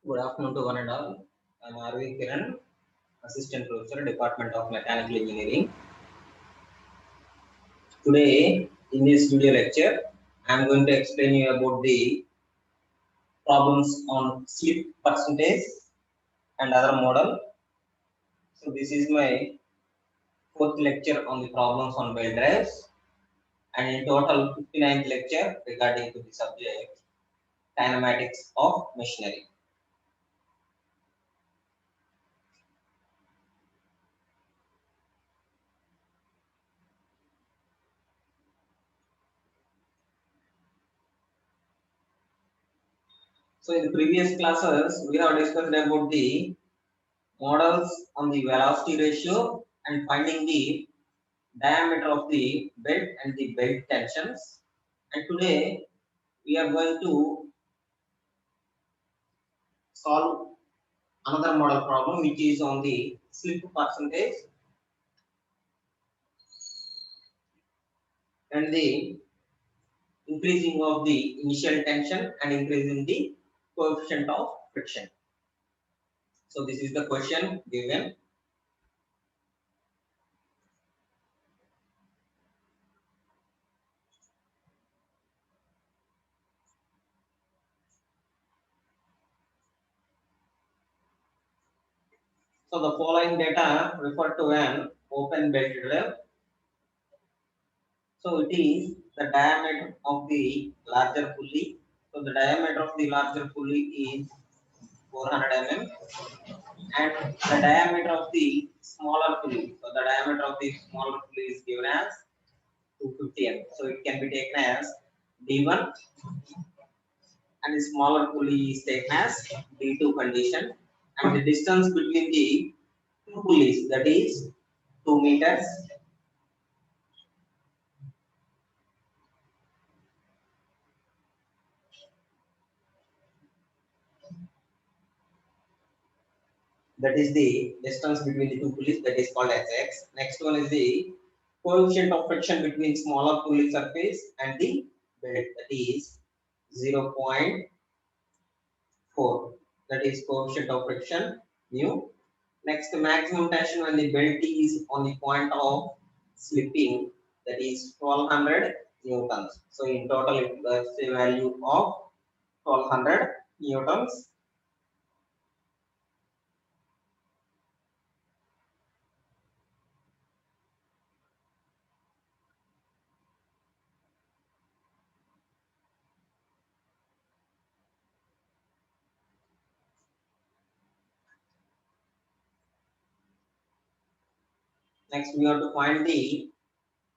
Good afternoon to one and all. I'm R.V. Kiran, Assistant Professor, Department of Mechanical Engineering. Today, in this video lecture, I'm going to explain you about the problems on slip percentage and other model. So this is my fourth lecture on the problems on belt drives, and in total 59th lecture regarding to the subject kinematics of machinery. So in the previous classes, we have discussed about the models on the velocity ratio and finding the diameter of the belt and the belt tensions. And today we are going to solve another model problem which is on the slip percentage and the increasing of the initial tension and increasing the coefficient of friction. So this is the question given. So the following data refer to an open belt drive. So it is the diameter of the larger pulley. So the diameter of the larger pulley is 400 mm and the diameter of the smaller pulley. So the diameter of the smaller pulley is given as 250 mm. So it can be taken as D1 and the smaller pulley is taken as D2 condition. And the distance between the two pulleys, that is 2 meters. That is the distance between the two pulleys, that is called as x. Next one is the coefficient of friction between smaller pulley surface and the belt, that is 0.4. That is coefficient of friction mu. Next, the maximum tension when the belt is on the point of slipping, that is 1200 newtons. So in total it gives a value of 1200 newtons. Next, we have to find the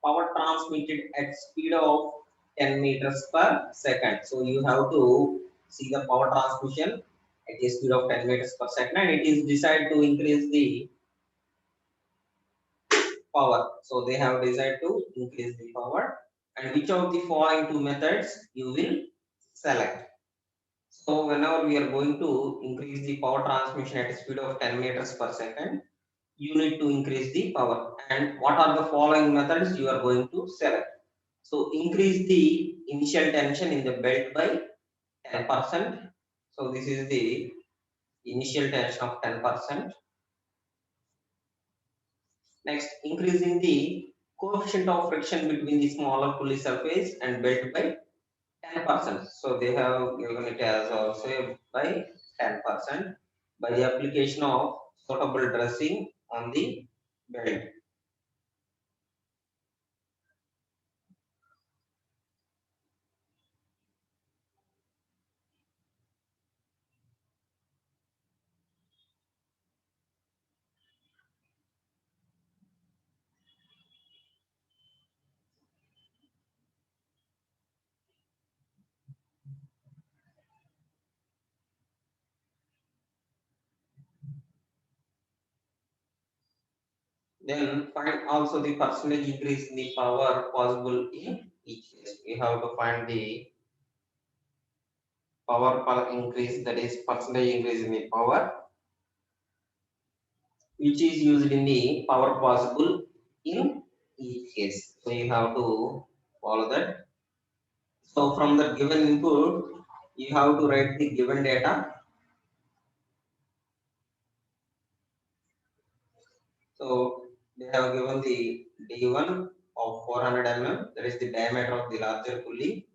power transmitted at speed of 10 meters per second. So you have to see the power transmission at a speed of 10 meters per second, and it is decided to increase the power. So they have decided to increase the power. And which of the following two methods you will select? So whenever we are going to increase the power transmission at a speed of 10 meters per second, you need to increase the power. And what are the following methods you are going to select? So increase the initial tension in the belt by 10%. So this is the initial tension of 10%. Next, increasing the coefficient of friction between the smaller pulley surface and belt by 10%. So they have given it as also by 10% by the application of suitable dressing on the belt. Then find also the percentage increase in the power possible in each case. We have to find the power per increase, that is percentage increase in the power, which is used in the power possible in each case. So you have to follow that. So from the given input, you have to write the given data. So they have given the D1 of 400 mm, that is the diameter of the larger pulley,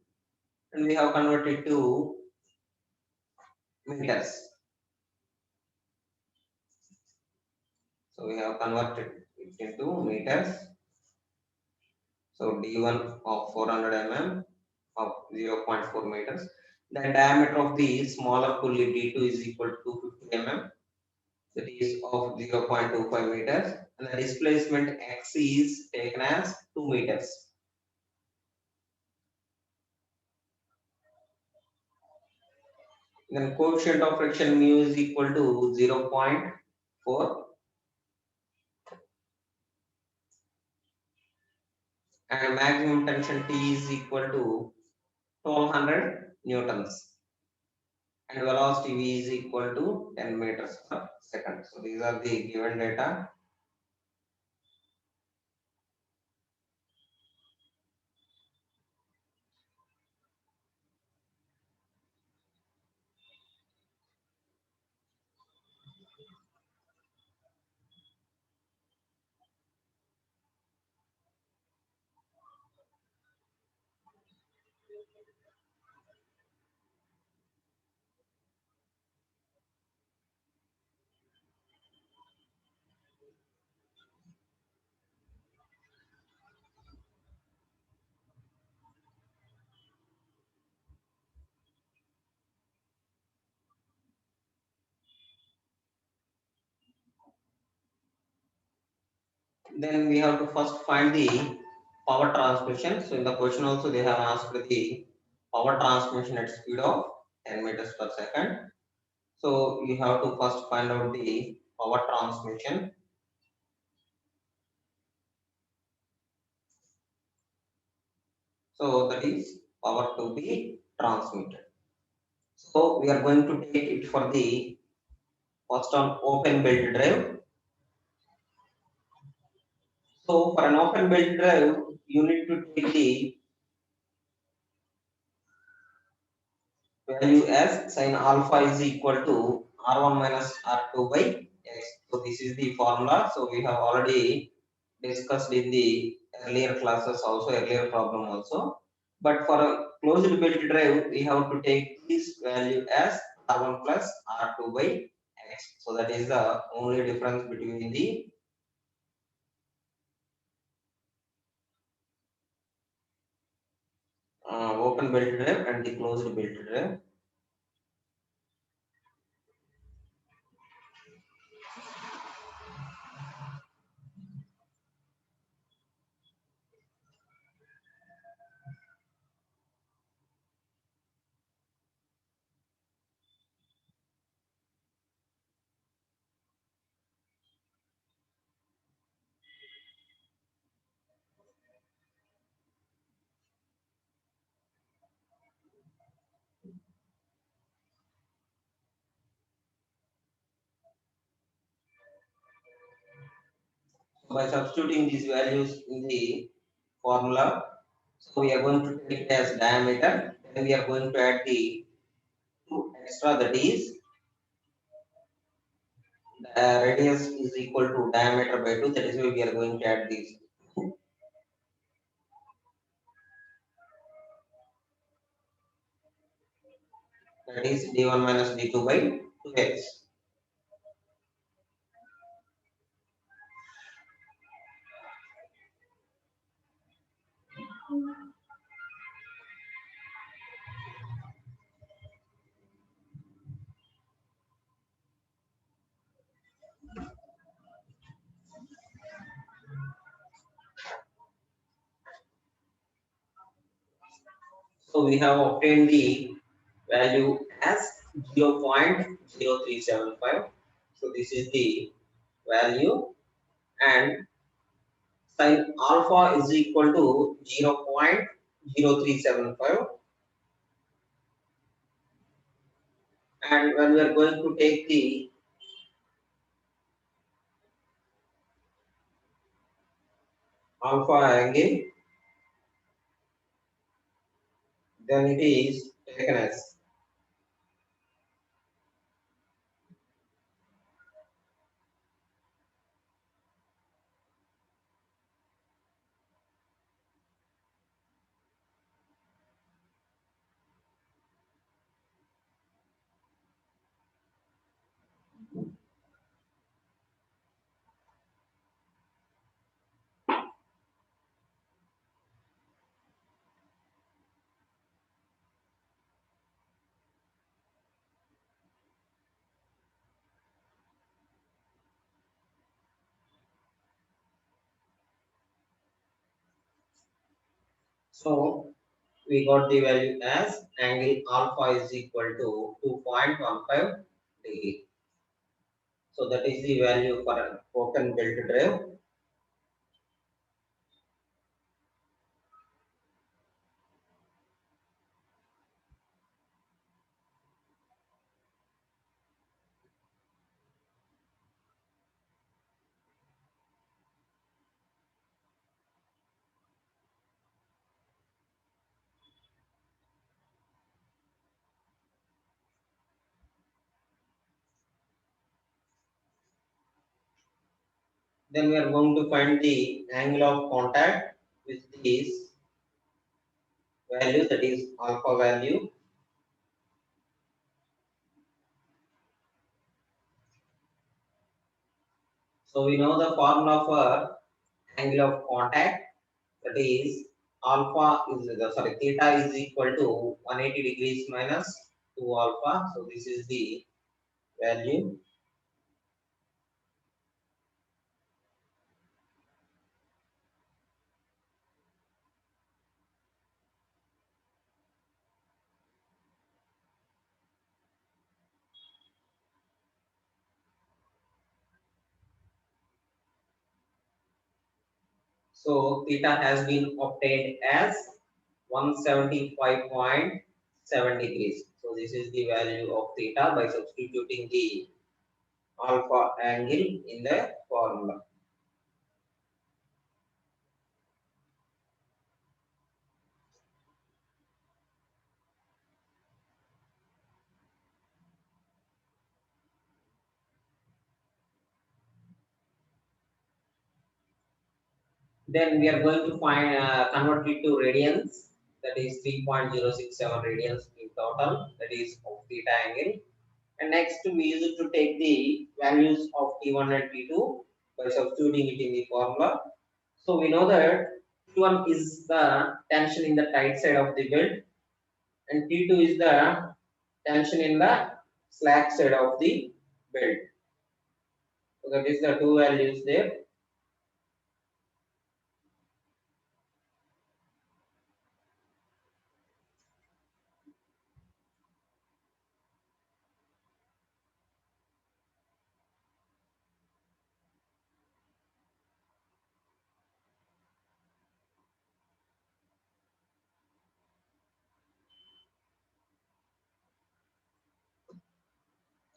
and we have converted to meters. So we have converted it into meters. So D1 of 400 mm of 0.4 meters. The diameter of the smaller pulley D2 is equal to 250 mm, that is of 0.25 meters, and the displacement x is taken as 2 meters. Then coefficient of friction mu is equal to 0.4, and maximum tension T is equal to 1200 newtons, and velocity V is equal to 10 meters per second. So these are the given data. Then we have to first find the power transmission. So in the question also they have asked the power transmission at speed of 10 meters per second. So you have to first find out the power transmission. So that is power to be transmitted. So we are going to take it for the first on open belt drive. So for an open belt drive, you need to take the value as sin alpha is equal to r1 minus r2 by x. So this is the formula. So we have already discussed in the earlier classes also, earlier problem also. But for a closed belt drive, we have to take this value as r1 plus r2 by x. So that is the only difference between the open belt drive and the closed belt drive. So by substituting these values in the formula, so we are going to take it as diameter, then we are going to add the two extra, that is radius is equal to diameter by 2, that is why we are going to add these. That is d1 minus d2 by 2x. So we have obtained the value as 0.0375. So this is the value, and sin alpha is equal to 0.0375, and when we are going to take the alpha angle, then it is taken as So we got the value as angle alpha is equal to 2.15 degree. So that is the value for an open belt drive. Then we are going to find the angle of contact with this value, that is alpha value. So we know the formula for angle of contact, that is alpha is theta is equal to 180 degrees minus 2 alpha. So this is the value. So theta has been obtained as 175.7 degrees. So this is the value of theta by substituting the alpha angle in the formula. Then we are going to find convert it to radians. That is 3.067 radians in total. That is of theta angle. And next we use it to take the values of T1 and T2 by substituting it in the formula. So we know that T1 is the tension in the tight side of the belt and T2 is the tension in the slack side of the belt. So that is the two values there.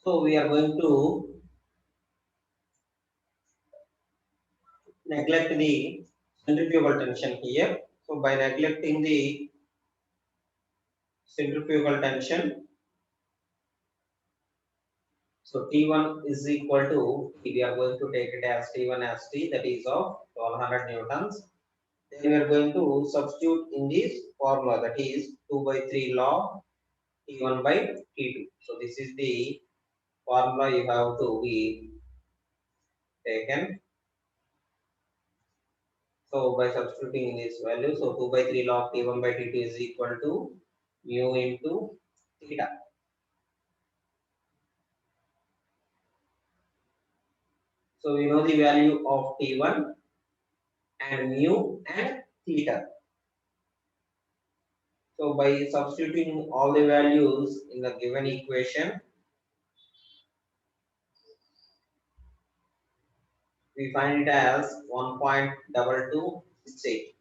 So we are going to neglect the centrifugal tension here. So by neglecting the centrifugal tension, so T1 is equal to, we are going to take it as T1 as T, that is of 1200 newtons. Then we are going to substitute in this formula, that is 2 by 3 log T1 by T2. So this is the formula you have to be taken. So by substituting in this value, so 2 by 3 log T1 by T2 is equal to mu into theta. So we know the value of T1 and mu and theta. So by substituting all the values in the given equation, we find it as 1.2268.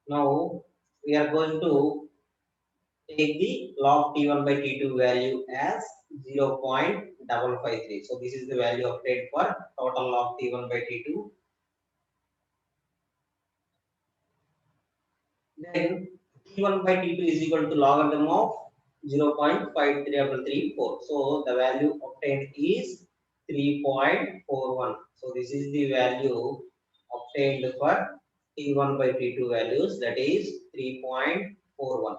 Now we are going to take the log T1 by T2 value as 0.553. So this is the value obtained for total log T1 by T2. Then T1 by T2 is equal to logarithm of 0.5334. So the value obtained is 3.41. So this is the value obtained for T1 by T2 values, that is 3.41.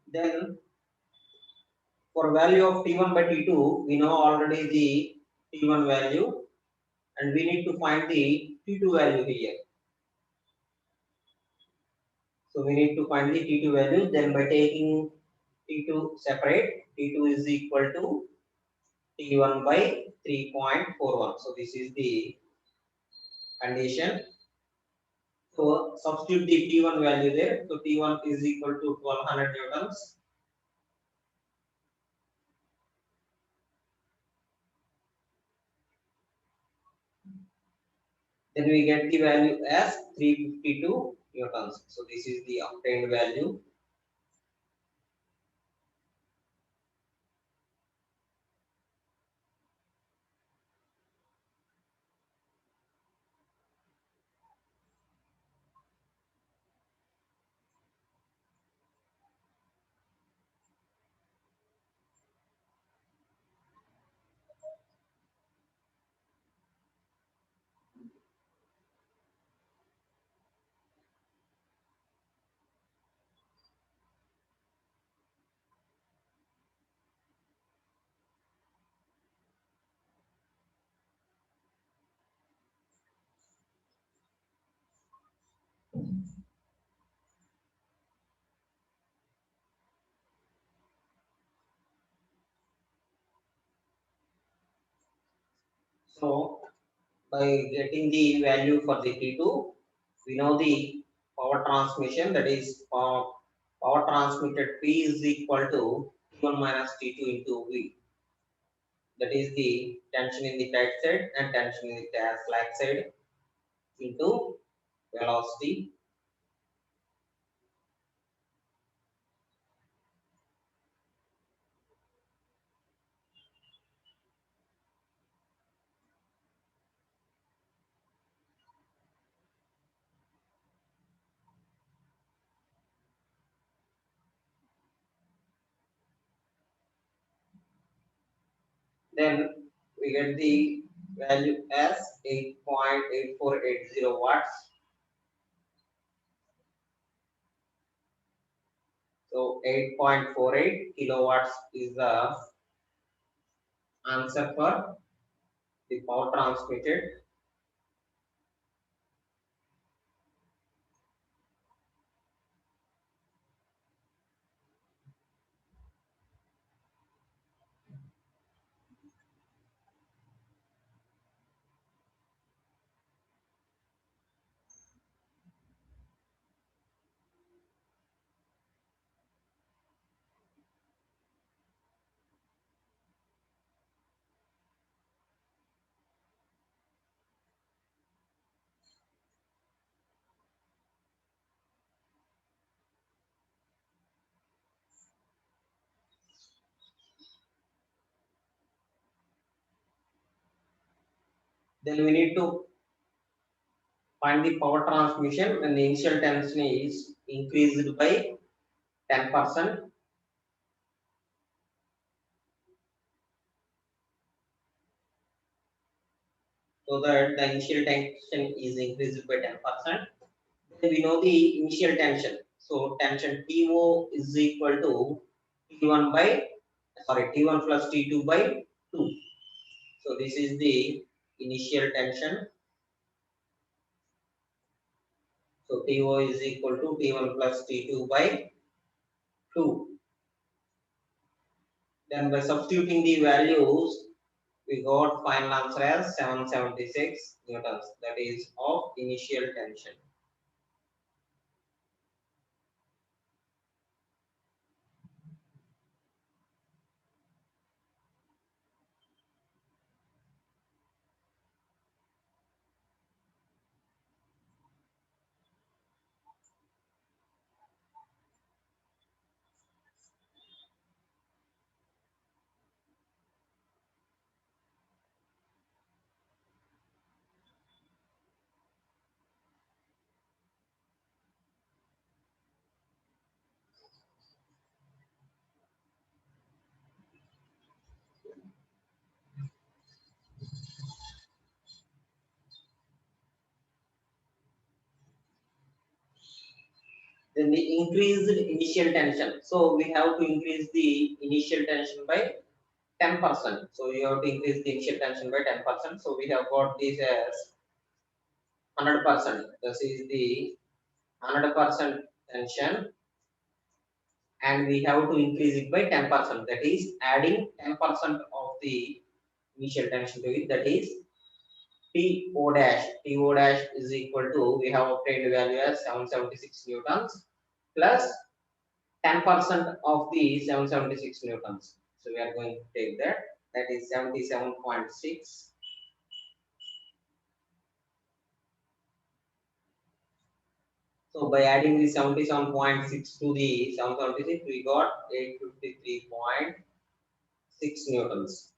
Then for value of T1 by T2, we know already the T1 value and we need to find the T2 value here. So we need to find the T2 value. Then by taking T2 separate, T2 is equal to T1 by 3.41. So this is the condition. So substitute the T1 value there. So T1 is equal to 1200 newtons. Then we get the value as 352 newtons. So this is the obtained value. So by getting the value for the T2, we know the power transmission, that is power transmitted P is equal to T1 minus T2 into V. That is the tension in the tight side and tension in the slack side into velocity. Then we get the value as 8.8480 watts. So 8.48 kilowatts is the answer for the power transmitted. Then we need to find the power transmission when the initial tension is increased by 10%. So that the initial tension is increased by 10%. Then we know the initial tension. So tension TO is equal to T1 by T1 plus T2 by 2. So this is the initial tension. So TO is equal to T1 plus T2 by 2. Then by substituting the values, we got final answer as 776 newtons, that is of initial tension. Then the increased initial tension. So we have to increase the initial tension by 10%. So you have to increase the initial tension by 10%. So we have got this as 100%. This is the 100% tension, and we have to increase it by 10%. That is adding 10% of the initial tension to it. That is TO dash. TO dash is equal to, we have obtained value as 776 newtons plus 10% of the 776 newtons. So we are going to take that. That is 77.6. So by adding the 77.6 to the 776, we got 853.6 newtons.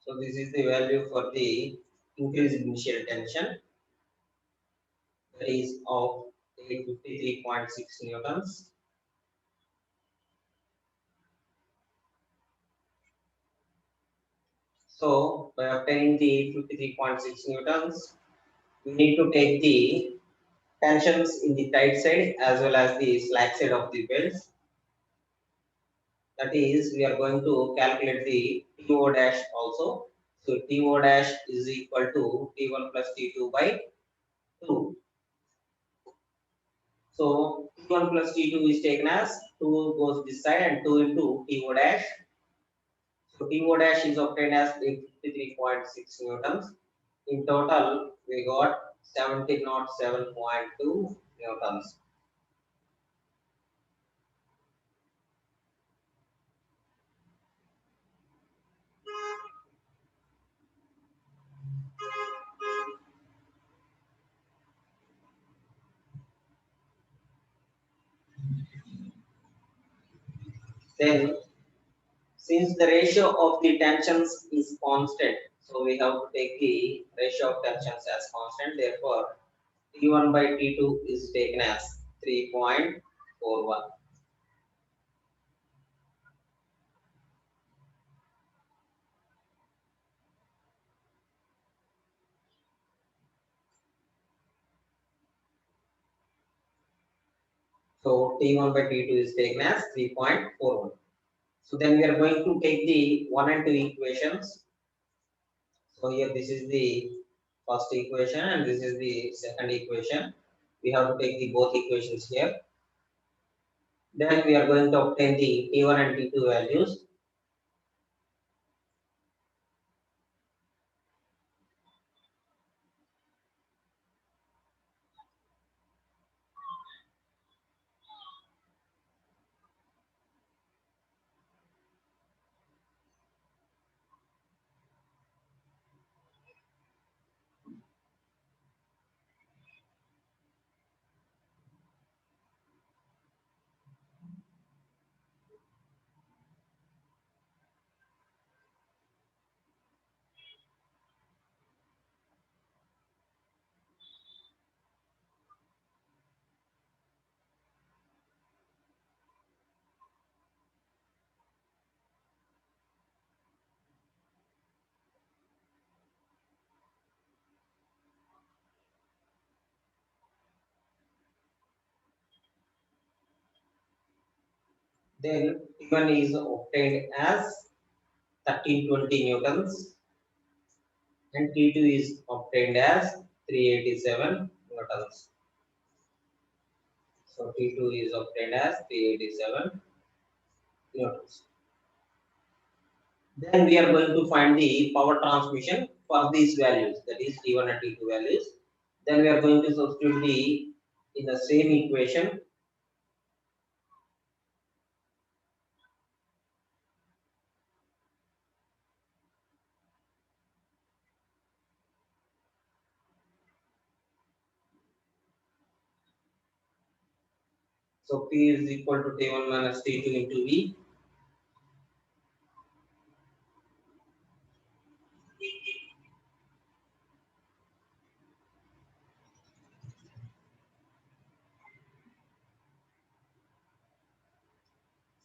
So this is the value for the increased initial tension, that is of 853.6 newtons. So by obtaining the 53.6 newtons, we need to take the tensions in the tight side as well as the slack side of the belts. That is, we are going to calculate the TO dash also. So TO dash is equal to T1 plus T2 by 2. So T1 plus T2 is taken as 2 goes this side and 2 into TO dash. So TO dash is obtained as 53.6 newtons. In total, we got 1707.2 newtons. Then, since the ratio of the tensions is constant, so we have to take the ratio of tensions as constant. Therefore, T1 by T2 is taken as 3.41. So T1 by T2 is taken as 3.41. So then we are going to take the 1 and 2 equations. So here this is the first equation and this is the second equation. We have to take the both equations here. Then we are going to obtain the T1 and T2 values. Then T1 is obtained as 1320 newtons and T2 is obtained as 387 newtons. So T2 is obtained as 387 newtons. Then we are going to find the power transmission for these values, that is T1 and T2 values. Then we are going to substitute the in the same equation. So P is equal to T1 minus T2 into V.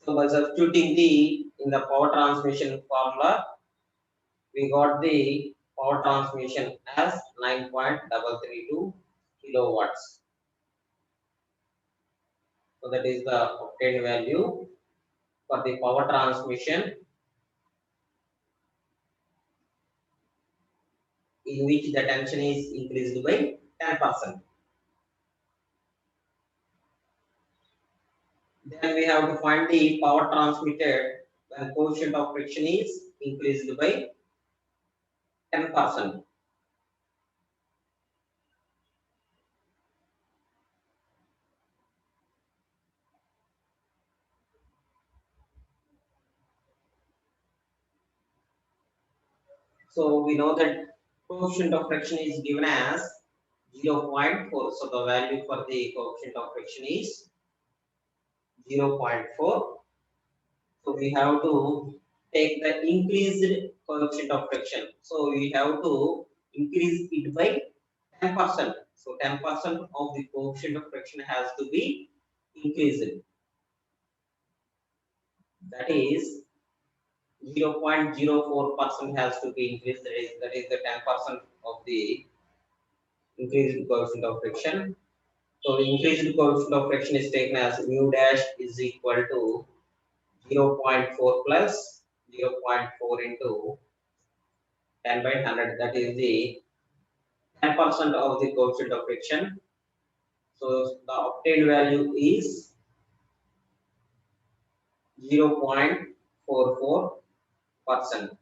So by substituting the in the power transmission formula, we got the power transmission as 9.332 kilowatts. So that is the obtained value for the power transmission in which the tension is increased by 10%. Then we have to find the power transmitted when coefficient of friction is increased by 10%. So we know that coefficient of friction is given as 0.4. So the value for the coefficient of friction is 0.4. So we have to take the increased coefficient of friction. So we have to increase it by 10%. So 10% of the coefficient of friction has to be increased. That is 0.04% has to be increased. That is the 10% of the increased coefficient of friction. So the increased coefficient of friction is taken as mu dash is equal to 0.4 plus 0.4 into 10 by 100. That is the 10% of the coefficient of friction. So the obtained value is 0.44%.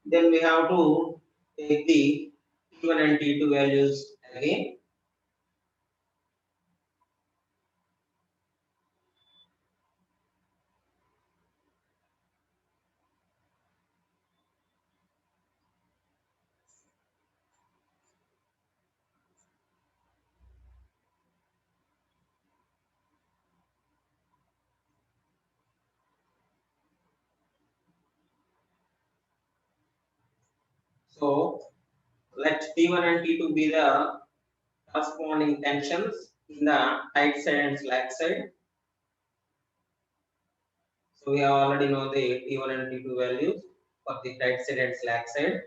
Then we have to take the T1 and T2 values again. So let T1 and T2 be the corresponding tensions in the tight side and slack side. So we already know the T1 and T2 values for the tight side and slack side.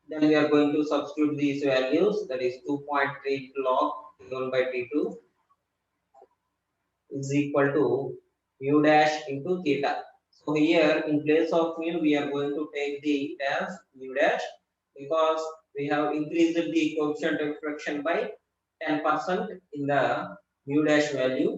Then we are going to substitute these values, that is 2.3 log T1 by T2 is equal to mu dash into theta. So here in place of mu we are going to take the as mu dash because we have increased the coefficient of friction by 10% in the mu dash value.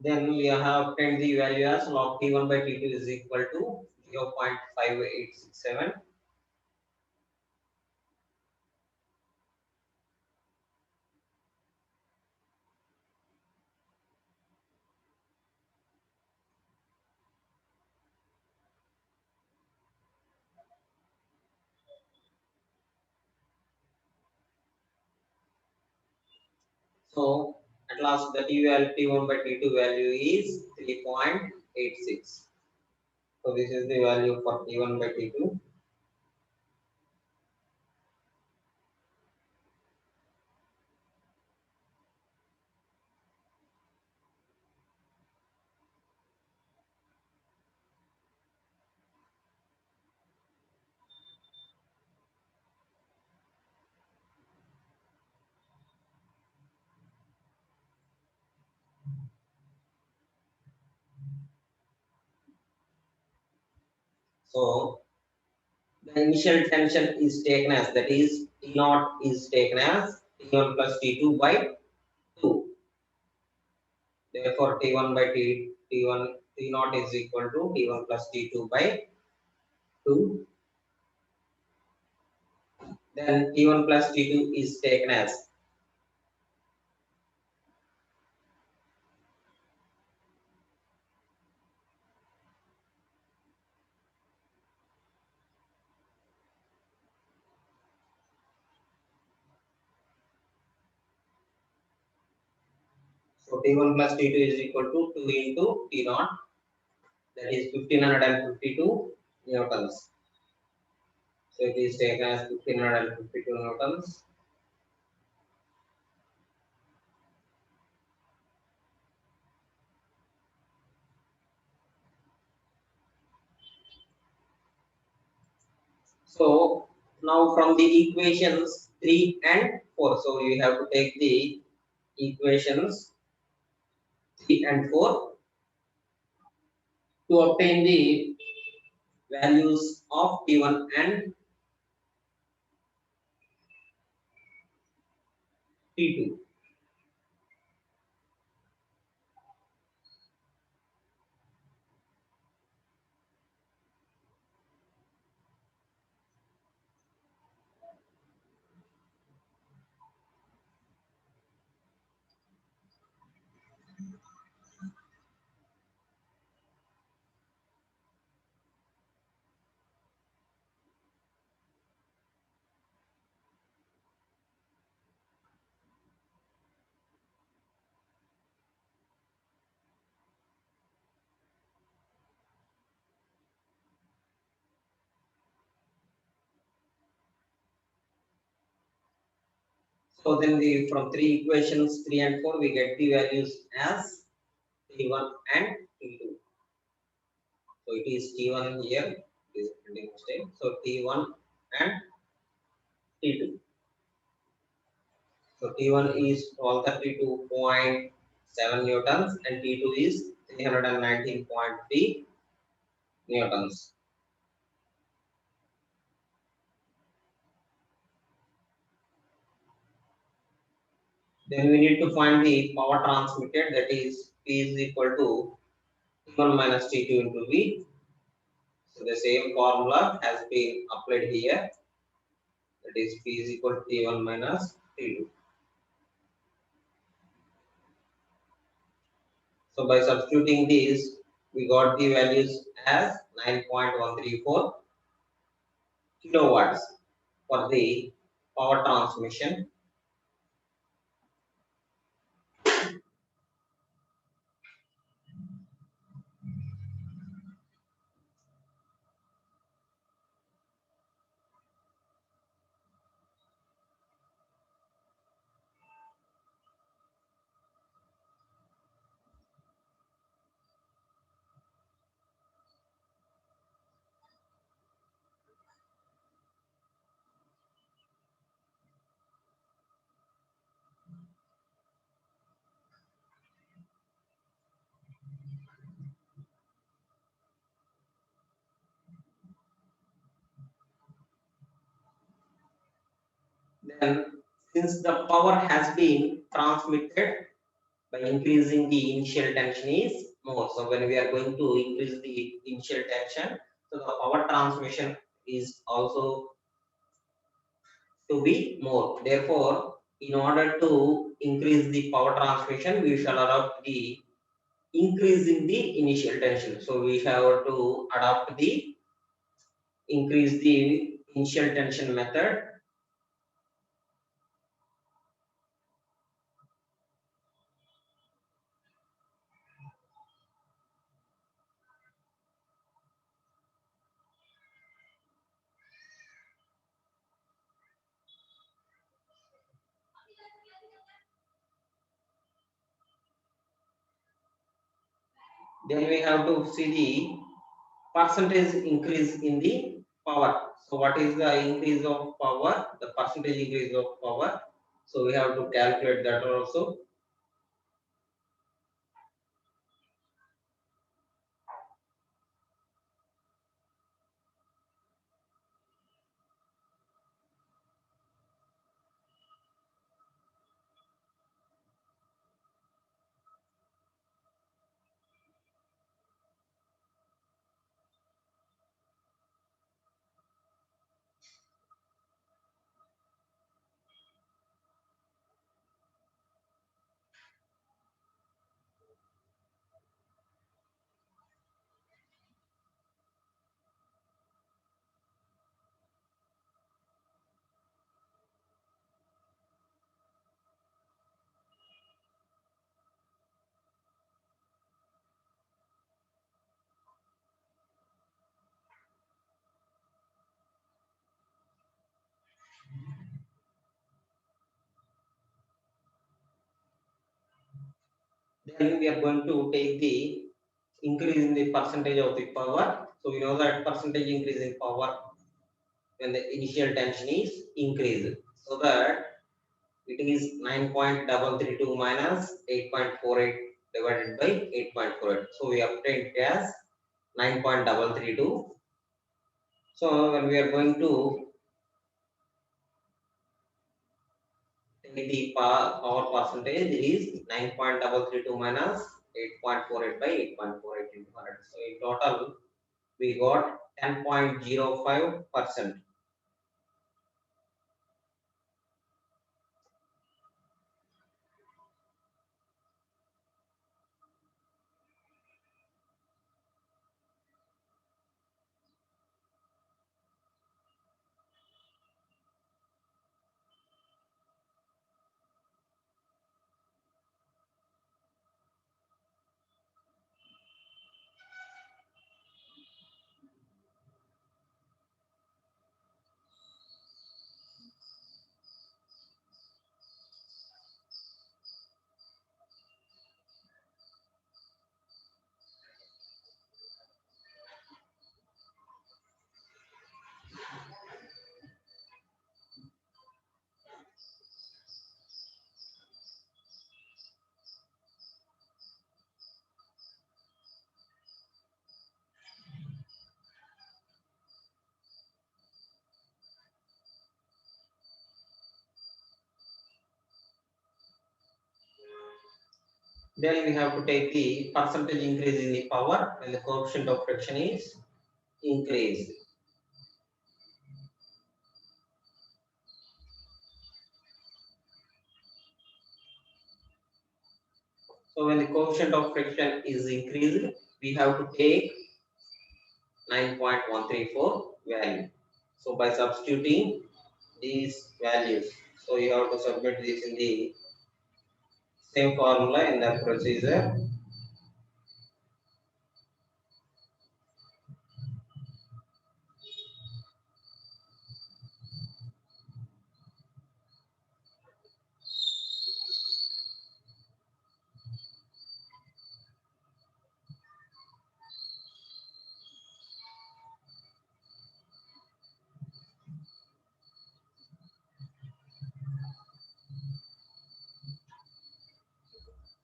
Then we have obtained the value as log T1 by T2 is equal to 0.5867. So at last the T value T1 by T2 value is 3.86. So this is the value for T1 by T2. So the initial tension is taken as, that is T naught is taken as T1 plus T2 by 2. Therefore T1 by T1 T naught is equal to T1 plus T2 by 2. Then T1 plus T2 is taken as, so T1 plus T2 is equal to 2 into T naught, that is 1552 newtons. So it is taken as 1552 newtons. So now from the equations 3 and 4, so we have to take the equations 3 and 4 to obtain the values of T1 and T2. So then the from three equations 3 and 4 we get the values as T1 and T2. So it is T1 here, it is printing mistake. So T1 and T2. So T1 is 1232.7 newtons and T2 is 319.3 newtons. Then we need to find the power transmitted, that is P is equal to T1 minus T2 into V. So the same formula has been applied here, that is P is equal to T1 minus T2. So by substituting these, we got the values as 9.134 kilowatts for the power transmission. Then since the power has been transmitted by increasing the initial tension is more. So when we are going to increase the initial tension, so the power transmission is also to be more. Therefore, in order to increase the power transmission, we shall adopt the increase in the initial tension. So we have to adopt the increase the initial tension method. Then we have to see the percentage increase in the power. So what is the increase of power? The percentage increase of power. So we have to calculate that also. Then we are going to take the increase in the percentage of the power. So we know that percentage increase in power when the initial tension is increased. So that it is 9.332 minus 8.48 divided by 8.48. So we obtained as 9.332. So when we are going to take the power percentage, it is 9.332 minus 8.48 by 8.48 into 100. So in total, we got 10.05%. Then we have to take the percentage increase in the power when the coefficient of friction is increased. So when the coefficient of friction is increased, we have to take 9.134 value. So by substituting these values, so you have to submit this in the same formula in the procedure.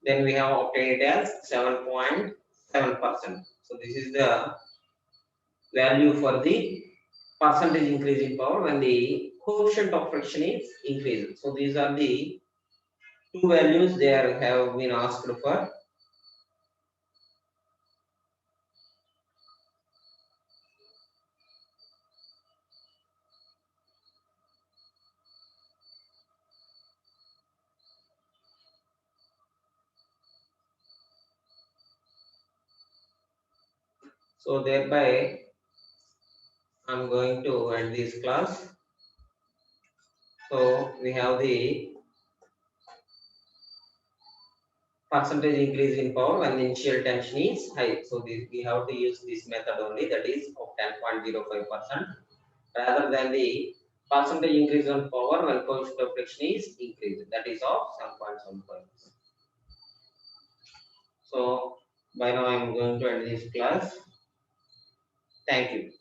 Then we have obtained it as 7.7%. So this is the value for the percentage increase in power when the coefficient of friction is increased. So these are the two values they have been asked for. So thereby I'm going to end this class. So we have the percentage increase in power when the initial tension is high. So we have to use this method only, that is of 10.05%, rather than the percentage increase on power when coefficient of friction is increased, that is of 7.75. So by now I am going to end this class. Thank you.